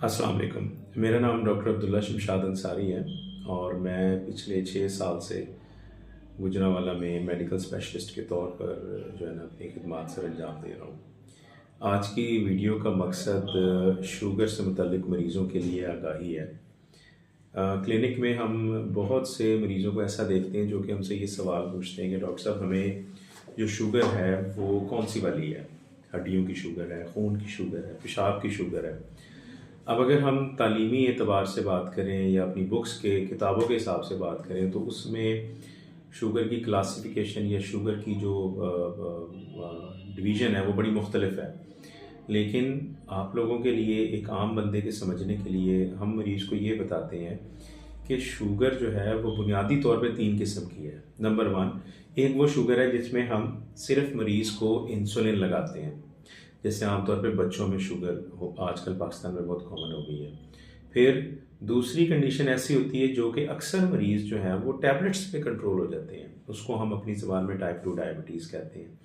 अस्सलाम वालेकुम। मेरा नाम डॉक्टर अब्दुल्ला शमशाद अंसारी है और मैं पिछले 6 साल से गुजरांवाला में मेडिकल स्पेशलिस्ट के तौर पर जो है ना अपनी खिदमात सर अंजाम दे रहा हूँ। आज की वीडियो का मकसद शुगर से मुतल्लिक मरीज़ों के लिए आगाही है। क्लिनिक में हम बहुत से मरीज़ों को ऐसा देखते हैं जो कि हमसे ये सवाल पूछते हैं कि डॉक्टर साहब हमें जो शुगर है वो कौन सी वाली है? हड्डियों की शुगर है, खून की शुगर है, पेशाब की शुगर है। अब अगर हम तालीमी एतबार से बात करें या अपनी बुक्स के किताबों के हिसाब से बात करें तो उसमें शुगर की क्लासिफिकेशन या शुगर की जो डिवीज़न है वो बड़ी मुख्तलिफ है। लेकिन आप लोगों के लिए एक आम बंदे के समझने के लिए हम मरीज़ को ये बताते हैं कि शुगर जो है वो बुनियादी तौर पे 3 किस्म की है। नंबर 1, एक वो शुगर है जिसमें हम सिर्फ मरीज़ को इंसुलिन लगाते हैं, जैसे आमतौर पे बच्चों में शुगर हो आजकल पाकिस्तान में बहुत कॉमन हो गई है। फिर दूसरी कंडीशन ऐसी होती है जो कि अक्सर मरीज़ जो है वो टैबलेट्स पे कंट्रोल हो जाते हैं, उसको हम अपनी ज़बान में टाइप 2 डायबिटीज़ कहते हैं।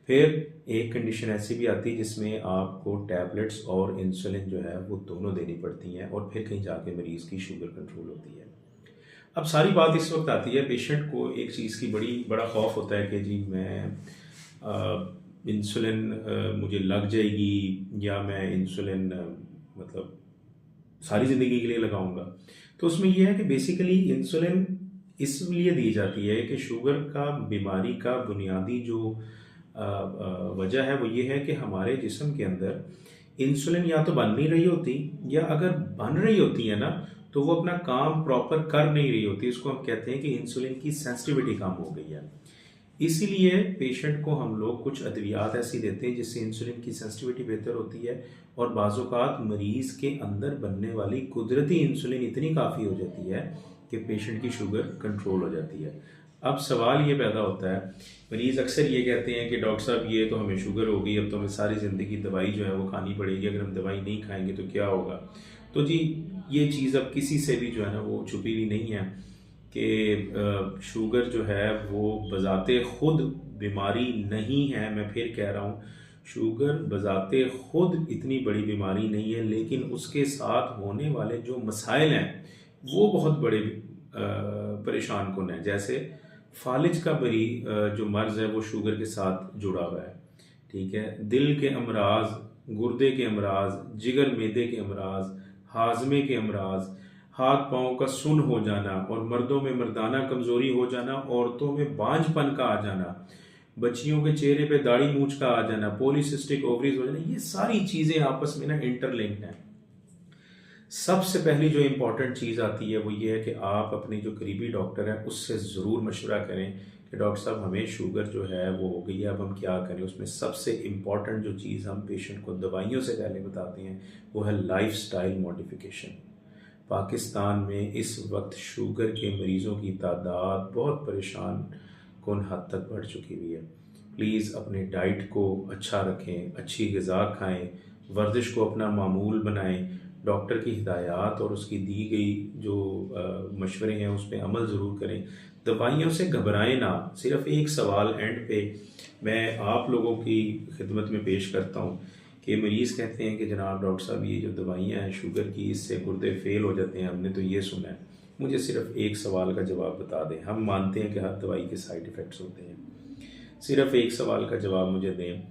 फिर एक कंडीशन ऐसी भी आती है जिसमें आपको टैबलेट्स और इंसुलिन जो है वो दोनों देनी पड़ती हैं और फिर कहीं जाके मरीज़ की शुगर कंट्रोल होती है। अब सारी बात इस वक्त आती है, पेशेंट को एक चीज़ की बड़ा खौफ होता है कि जी मैं इंसुलिन मुझे लग जाएगी या मैं इंसुलिन मतलब सारी ज़िंदगी के लिए लगाऊंगा। तो उसमें यह है कि बेसिकली इंसुलिन इसलिए दी जाती है कि शुगर का बीमारी का बुनियादी जो वजह है वो ये है कि हमारे जिस्म के अंदर इंसुलिन या तो बन नहीं रही होती या अगर बन रही होती है ना तो वो अपना काम प्रॉपर कर नहीं रही होती। इसको हम कहते हैं कि इंसुलिन की सेंसिटिविटी कम हो गई है। इसीलिए पेशेंट को हम लोग कुछ अद्वियात ऐसी देते हैं जिससे इंसुलिन की सेंसिटिविटी बेहतर होती है और बाज़-औक़ात मरीज़ के अंदर बनने वाली कुदरती इंसुलिन इतनी काफ़ी हो जाती है कि पेशेंट की शुगर कंट्रोल हो जाती है। अब सवाल ये पैदा होता है, मरीज़ अक्सर ये कहते हैं कि डॉक्टर साहब ये तो हमें शुगर हो गई, अब तो हमें सारी ज़िंदगी दवाई जो है वो खानी पड़ेगी, अगर हम दवाई नहीं खाएंगे तो क्या होगा? तो जी ये चीज़ अब किसी से भी जो है ना वो छुपी हुई नहीं है कि शुगर जो है वो बज़ाते खुद बीमारी नहीं है। मैं फिर कह रहा हूँ, शुगर बज़ाते खुद इतनी बड़ी बीमारी नहीं है, लेकिन उसके साथ होने वाले जो मसाइल हैं वो बहुत बड़े परेशान कुन हैं। जैसे फालिज का जो मर्ज़ है वो शुगर के साथ जुड़ा हुआ है, ठीक है। दिल के अमराज, गुर्दे के अमराज, जिगर मैदे के अमराज, हाजमे के अमराज, हाथ पाँव का सुन हो जाना और मर्दों में मर्दाना कमज़ोरी हो जाना, औरतों में बांझपन का आ जाना, बच्चियों के चेहरे पे दाढ़ी मूंछ का आ जाना, पॉलीसिस्टिक ओवरीज हो जाना, ये सारी चीज़ें आपस में ना इंटरलिंक्ड हैं। सबसे पहली जो इम्पोर्टेंट चीज़ आती है वो ये है कि आप अपने जो करीबी डॉक्टर है उससे ज़रूर मशवरा करें कि डॉक्टर साहब हमें शुगर जो है वो हो गई है, अब हम क्या करें। उसमें सबसे इम्पॉर्टेंट जो चीज़ हम पेशेंट को दवाइयों से पहले बताते हैं वो है लाइफस्टाइल मॉडिफिकेशन। पाकिस्तान में इस वक्त शुगर के मरीज़ों की तादाद बहुत परेशान कुन हद तक बढ़ चुकी हुई है। प्लीज़ अपने डाइट को अच्छा रखें, अच्छी ग़िज़ा खाएं, वर्जिश को अपना मामूल बनाएं, डॉक्टर की हिदायत और उसकी दी गई जो मशवरे हैं उस पर अमल ज़रूर करें। दवाइयों से घबराएं ना। सिर्फ एक सवाल एंड पे मैं आप लोगों की खिदमत में पेश करता हूँ कि मरीज़ कहते हैं कि जनाब डॉक्टर साहब ये जो दवाइयाँ हैं शुगर की इससे गुर्दे फेल हो जाते हैं, हमने तो ये सुना है। मुझे सिर्फ एक सवाल का जवाब बता दें। हम मानते हैं कि हर दवाई के साइड इफ़ेक्ट्स होते हैं, सिर्फ एक सवाल का जवाब मुझे दें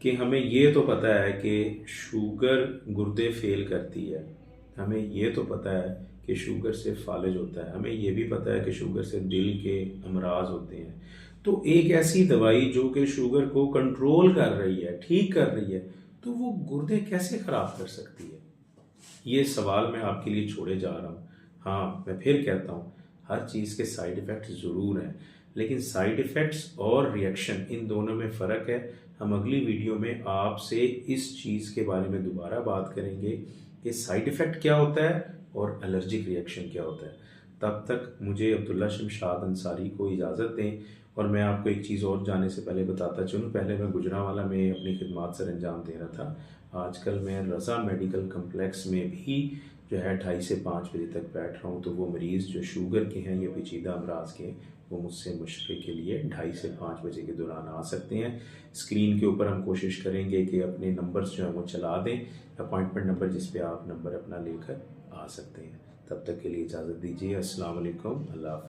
कि हमें ये तो पता है कि शुगर गुर्दे फेल करती है, हमें ये तो पता है कि शुगर से फालिज होता है, हमें ये भी पता है कि शुगर से दिल के अमराज होते हैं। तो एक ऐसी दवाई जो कि शुगर को कंट्रोल कर रही है, ठीक कर रही है, तो वो गुर्दे कैसे ख़राब कर सकती है? ये सवाल मैं आपके लिए छोड़े जा रहा हूँ। हाँ, मैं फिर कहता हूँ, हर चीज़ के साइड इफ़ेक्ट्स ज़रूर हैं, लेकिन साइड इफ़ेक्ट्स और रिएक्शन इन दोनों में फ़र्क है। हम अगली वीडियो में आपसे इस चीज़ के बारे में दोबारा बात करेंगे कि साइड इफ़ेक्ट क्या होता है और एलर्जिक रिएक्शन क्या होता है। तब तक मुझे अब्दुल्ला शमशाद अंसारी को इजाज़त दें और मैं आपको एक चीज़ और जाने से पहले बताता चलूँ, पहले मैं गुजरांवाला में अपनी खिदमात सर अंजाम दे रहा था। आजकल मैं रज़ा मेडिकल कम्प्लेक्स में भी जो है 2:30 से 5 बजे तक बैठ रहा हूँ। तो वो मरीज़ जो शुगर के हैं या पेचीदा अमराज के, वो मुझसे मशवरे के लिए 2:30 से 5 बजे के दौरान आ सकते हैं। स्क्रीन के ऊपर हम कोशिश करेंगे कि अपने नंबर्स जो हैं वो चला दें, अपॉइंटमेंट नंबर जिस पे आप नंबर अपना लेकर आ सकते हैं। तब तक के लिए इजाज़त दीजिए। अस्सलाम वालेकुम, अल्लाह हाफ़िज़।